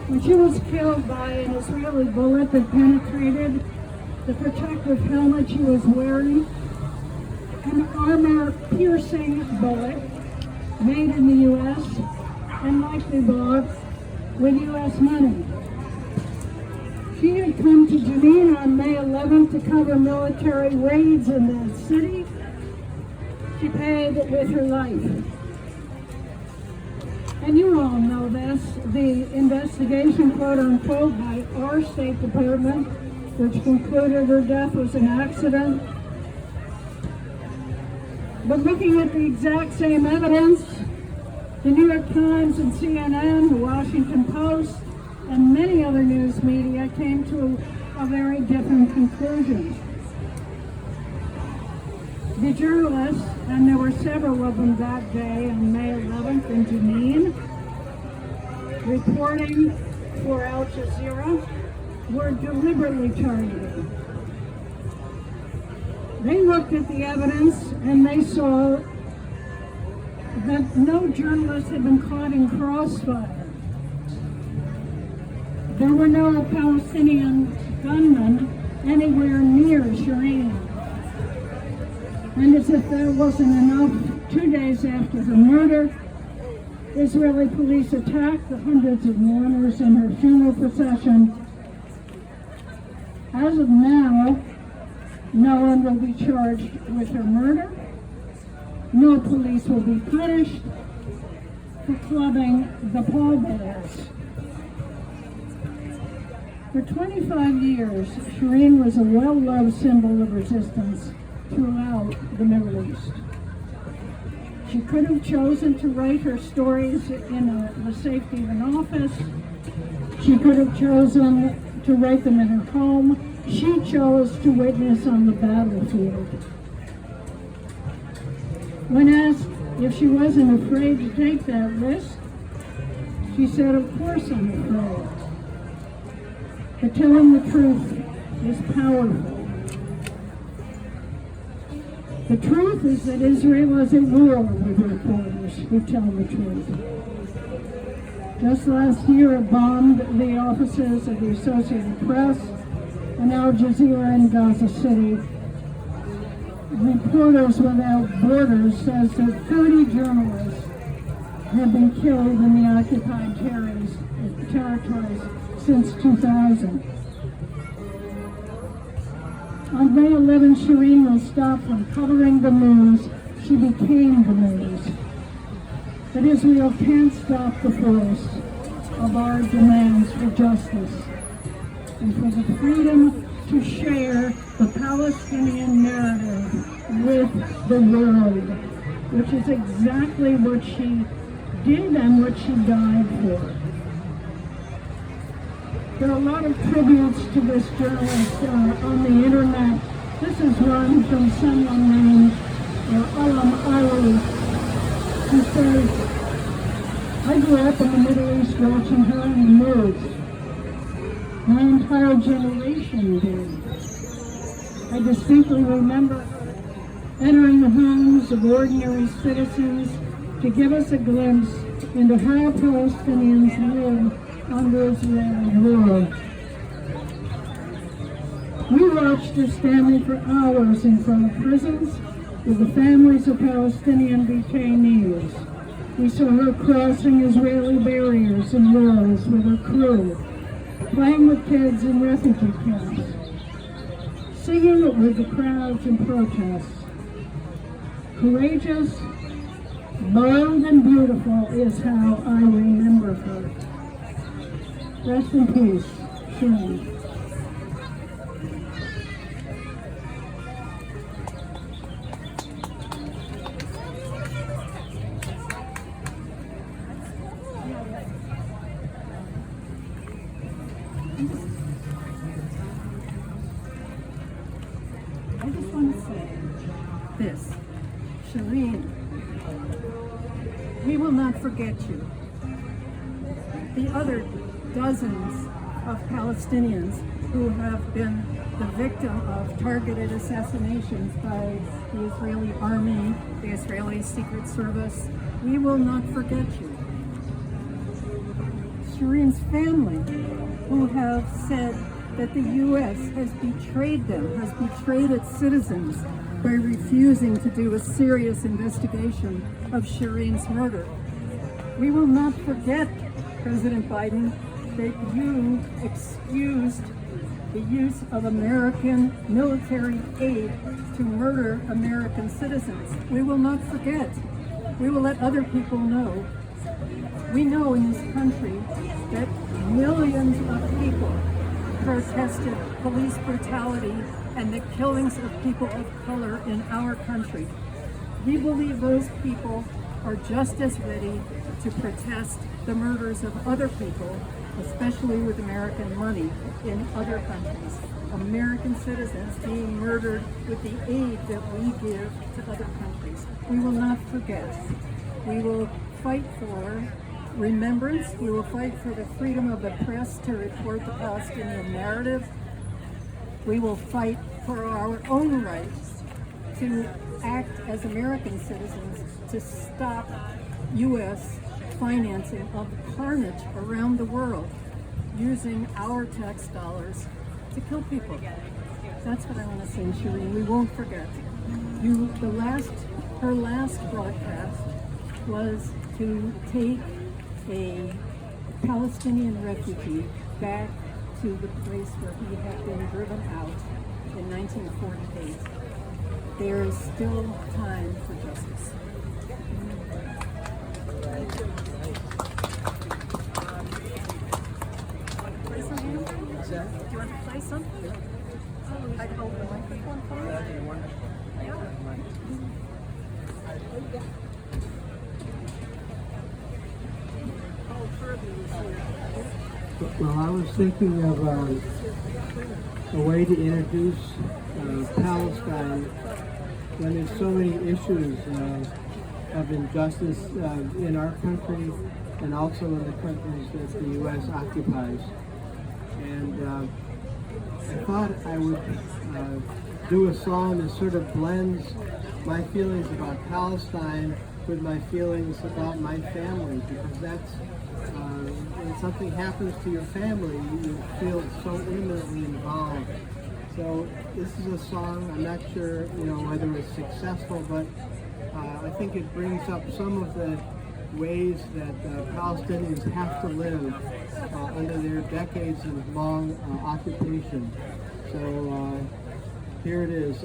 when she was killed by an Israeli bullet that penetrated the protective helmet she was wearing, an armor-piercing bullet made in the U.S. and likely bought with U.S. money. She had come to Jenin on May 11th to cover military raids in that city. She paid with her life. And you all know this, the investigation, quote unquote, by our State Department, which concluded her death was an accident. But looking at the exact same evidence, the New York Times and CNN, the Washington Post, and many other news media came to a very different conclusion. The journalists, and there were several of them that day on May 11th in Jenin, reporting for Al Jazeera, were deliberately targeted. They looked at the evidence and they saw that no journalist had been caught in crossfire. There were no Palestinian gunmen anywhere near Shireen. And as if that wasn't enough, 2 days after her murder, Israeli police attacked the hundreds of mourners in her funeral procession. As of now, no one will be charged with her murder. No police will be punished for clubbing the pallbearers. For 25 years, Shireen was a well-loved symbol of resistance throughout the Middle East. She could have chosen to write her stories in the safety of an office. She could have chosen to write them in her home. She chose to witness on the battlefield. When asked if she wasn't afraid to take that risk, she said, "Of course I'm afraid. But telling the truth is powerful." The truth is that Israel is at war with reporters who tell the truth. Just last year, it bombed the offices of the Associated Press and Al Jazeera in Gaza City. Reporters Without Borders says that 30 journalists have been killed in the occupied territories since 2000. On May 11, Shireen was stopped from covering the news. She became the news. But Israel can't stop the force of our demands for justice and for the freedom to share the Palestinian narrative with the world, which is exactly what she did and what she died for. There are a lot of tributes to this journalist on the internet. This is one from someone named Alam Ali, who says, "I grew up in the Middle East watching her on the news. My entire generation did. I distinctly remember her entering the homes of ordinary citizens to give us a glimpse into how Palestinians live under Israeli rule. We watched her standing for hours in front of prisons with the families of Palestinian detainees. We saw her crossing Israeli barriers and walls with her crew, playing with kids in refugee camps, singing with the crowds in protests. Courageous, bold, and beautiful is how I remember her. Rest in peace, Shireen." I just want to say this. Shireen, we will not forget you. The other dozens of Palestinians who have been the victim of targeted assassinations by the Israeli army, the Israeli Secret Service, we will not forget you. Shireen's family, who have said that the U.S. has betrayed them, has betrayed its citizens by refusing to do a serious investigation of Shireen's murder. We will not forget, President Biden, that you excused the use of American military aid to murder American citizens. We will not forget. We will let other people know. We know in this country that millions of people protested police brutality and the killings of people of color in our country. We believe those people are just as ready to protest the murders of other people, especially with American money in other countries. American citizens being murdered with the aid that we give to other countries. We will not forget. We will fight for remembrance. We will fight for the freedom of the press to report the Palestinian narrative. We will fight for our own rights to act as American citizens to stop U.S. financing of carnage around the world using our tax dollars to kill people. That's what I want to say, Shireen. We won't forget. Her last broadcast was to take a Palestinian refugee back to the place where he had been driven out in 1948. There is still time for justice. Do you want to play something? Oh, I hold the microphone for you. Well, I was thinking of a way to introduce Palestine when there's so many issues of injustice in our country and also in the countries that the U.S. occupies. And I thought I would do a song that sort of blends my feelings about Palestine with my feelings about my family, because that's when something happens to your family, you feel so intimately involved. So this is a song, I'm not sure, whether it's successful, but I think it brings up some of the ways that Palestinians have to live under their decades of long occupation. So here it is,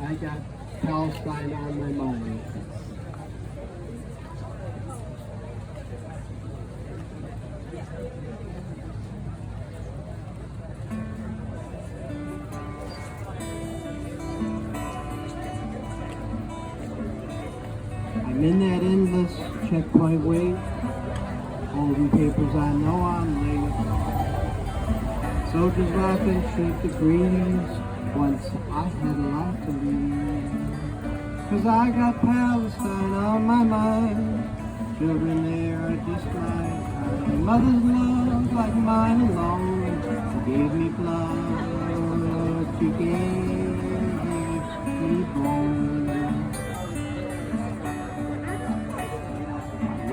I Got Palestine on My Mind. I'm in that endless checkpoint wait, holding papers I know I'm late. Soldiers laughing, shoot the breeze, once I had a life to lead. 'Cause I got Palestine on my mind, children there are just like mine. Mother's love like mine alone, gave me blood, you gave me bone.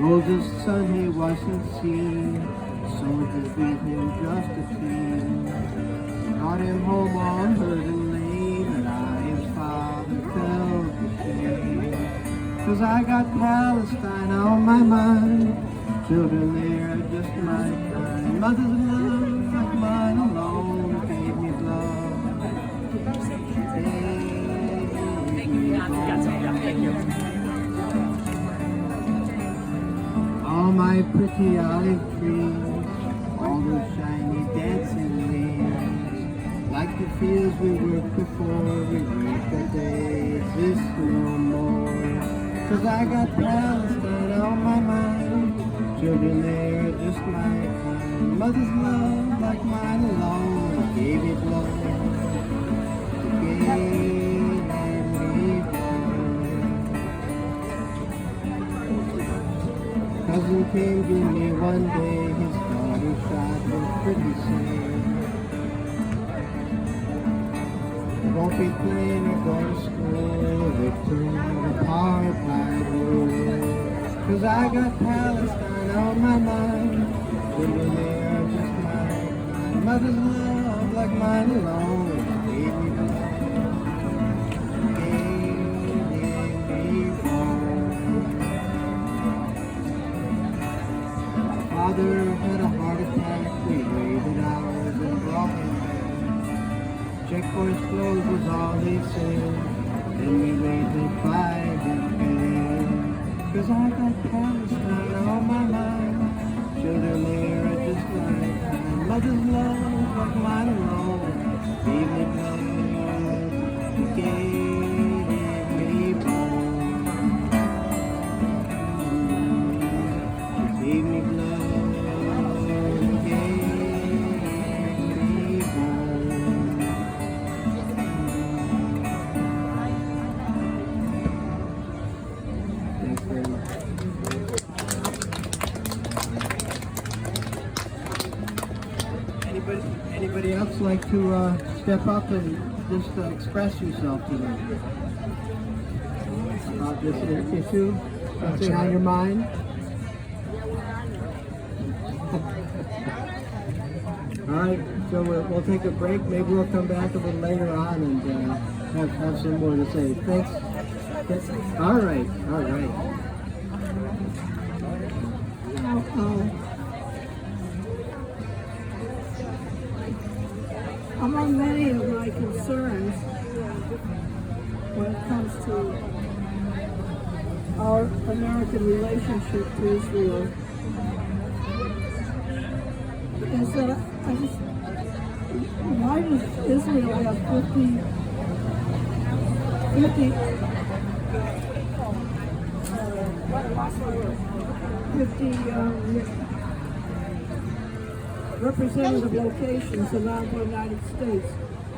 Rose's son, he wasn't seen, soldiers beat him just to feed. Brought him home on Hudson Lane, and I, his father, felt ashamed. 'Cause I got Palestine on my mind, children there are just my kind. Mother's love like mine alone gave me blood. Thank you. All my pretty olive trees, all those shiny dancing leaves, like the fields we worked before, we work the days, this no more. 'Cause I got Palestine on my mind, children there are just my kind. Mother's love like mine alone gave it blood, gave me blood. Cousin came to me one day, his daughter shot was pretty sad. They won't be playing or go to school, victim of apartheid rule. 'Cause I got Palestine on my mind, Children, they are just mine. Mother's love like mine alone. Gave me blood. Gave me home. Father had a heart attack. We waited hours and brought him back. Checkpoints closed was all they said. Then we waited 5 in bed. 'Cause I got Palestine on my mind. Children there are just like mother's love like mine alone. Gave me blood, gave me bone. Gave me blood, gave me bone. Thanks very much. Anybody else like to step up and just express yourself today about this issue? Something on your mind? All right, so we'll take a break. Maybe we'll come back a little later on and have some more to say. Thanks. All right. Among many of my concerns when it comes to our American relationship to Israel is that why does Israel have 50 representative locations around the United States?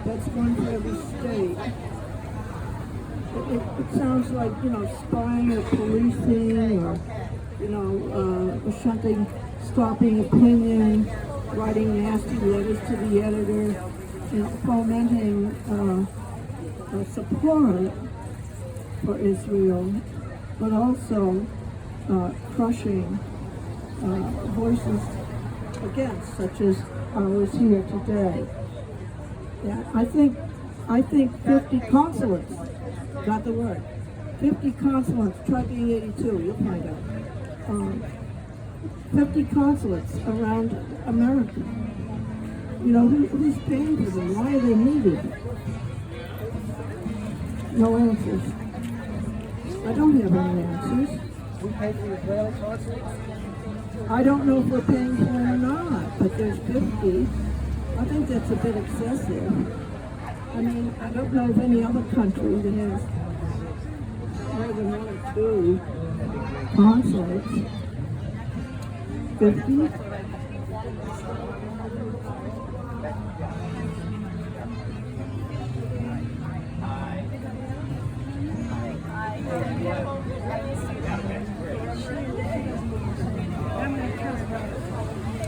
That's one for every state. It sounds like, spying or policing or, something, stopping opinion, writing nasty letters to the editor, fomenting support for Israel, but also crushing voices against, such as ours here today. Yeah, I think 50 consulates got the word. 50 consulates, try being 82, you'll find out. 50 consulates around America. Who's paying for them? Why are they needed? No answers. I don't have any answers. We pay for the Israeli consulates? I don't know if we're paying for them or not, but there's 50. I think that's a bit excessive. I mean, I don't know of any other country that has more than 1 or 2 consulates. 50?